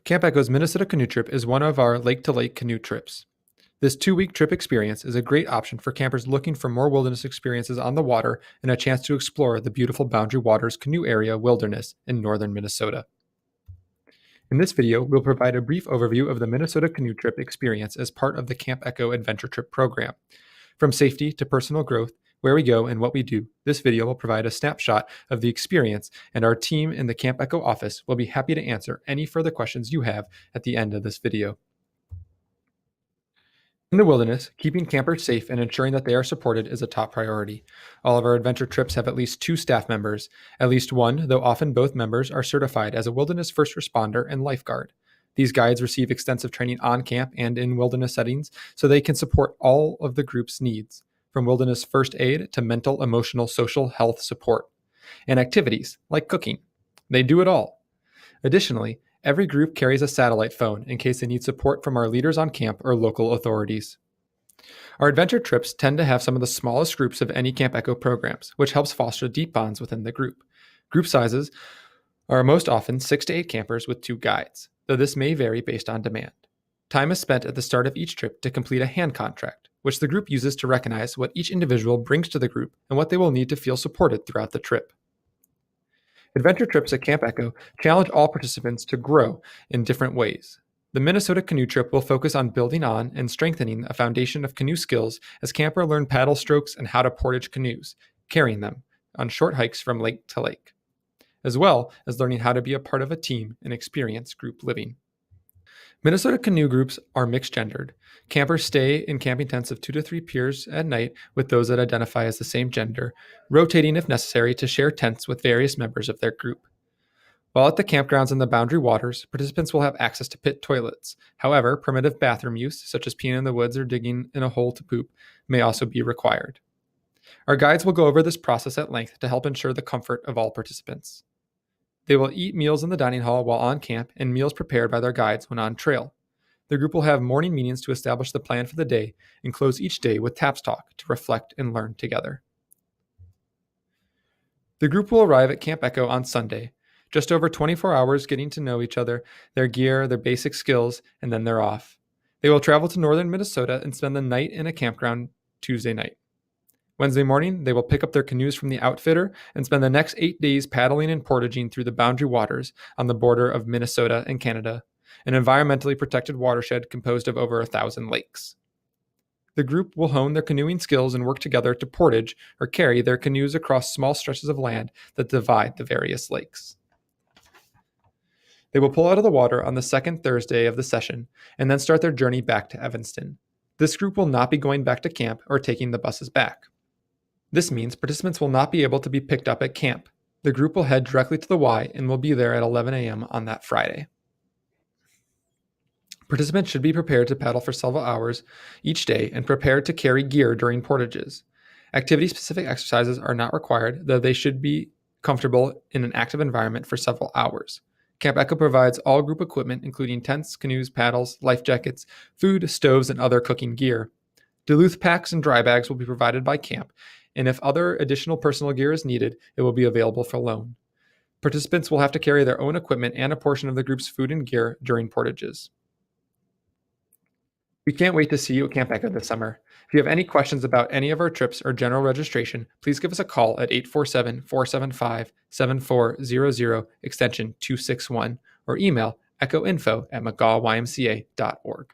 Camp Echo's Minnesota canoe trip is one of our lake-to-lake canoe trips. This 2-week trip experience is a great option for campers looking for more wilderness experiences on the water and a chance to explore the beautiful Boundary Waters Canoe Area wilderness in northern Minnesota. In this video, we'll provide a brief overview of the Minnesota canoe trip experience as part of the Camp Echo Adventure Trip program. From safety to personal growth, where we go and what we do, this video will provide a snapshot of the experience, and our team in the Camp Echo office will be happy to answer any further questions you have at the end of this video. In the wilderness, keeping campers safe and ensuring that they are supported is a top priority. All of our adventure trips have at least 2 staff members. At least one, though often both members, are certified as a wilderness first responder and lifeguard. These guides receive extensive training on camp and in wilderness settings so they can support all of the group's needs, from wilderness first aid to mental, emotional, social health support, and activities like cooking. They do it all. Additionally, every group carries a satellite phone in case they need support from our leaders on camp or local authorities. Our adventure trips tend to have some of the smallest groups of any Camp Echo programs, which helps foster deep bonds within the group. Group sizes are most often 6 to 8 campers with 2 guides, though this may vary based on demand. Time is spent at the start of each trip to complete a hand contract, which the group uses to recognize what each individual brings to the group and what they will need to feel supported throughout the trip. Adventure trips at Camp Echo challenge all participants to grow in different ways. The Minnesota canoe trip will focus on building on and strengthening a foundation of canoe skills as campers learn paddle strokes and how to portage canoes, carrying them on short hikes from lake to lake, as well as learning how to be a part of a team and experience group living. Minnesota canoe groups are mixed-gendered. Campers stay in camping tents of 2 to 3 pairs at night with those that identify as the same gender, rotating if necessary to share tents with various members of their group. While at the campgrounds in the Boundary Waters, participants will have access to pit toilets. However, primitive bathroom use, such as peeing in the woods or digging in a hole to poop, may also be required. Our guides will go over this process at length to help ensure the comfort of all participants. They will eat meals in the dining hall while on camp and meals prepared by their guides when on trail. The group will have morning meetings to establish the plan for the day and close each day with TAPS Talk to reflect and learn together. The group will arrive at Camp Echo on Sunday, just over 24 hours getting to know each other, their gear, their basic skills, and then they're off. They will travel to northern Minnesota and spend the night in a campground Tuesday night. Wednesday morning, they will pick up their canoes from the outfitter and spend the next 8 days paddling and portaging through the Boundary Waters on the border of Minnesota and Canada, an environmentally protected watershed composed of over 1,000 lakes. The group will hone their canoeing skills and work together to portage or carry their canoes across small stretches of land that divide the various lakes. They will pull out of the water on the second Thursday of the session and then start their journey back to Evanston. This group will not be going back to camp or taking the buses back. This means participants will not be able to be picked up at camp. The group will head directly to the Y and will be there at 11 a.m. on that Friday. Participants should be prepared to paddle for several hours each day and prepared to carry gear during portages. Activity-specific exercises are not required, though they should be comfortable in an active environment for several hours. Camp Echo provides all group equipment, including tents, canoes, paddles, life jackets, food, stoves, and other cooking gear. Duluth packs and dry bags will be provided by camp, and if other additional personal gear is needed, it will be available for loan. Participants will have to carry their own equipment and a portion of the group's food and gear during portages. We can't wait to see you at Camp Echo this summer. If you have any questions about any of our trips or general registration, please give us a call at 847-475-7400, extension 261, or email echoinfo@mcgawymca.org.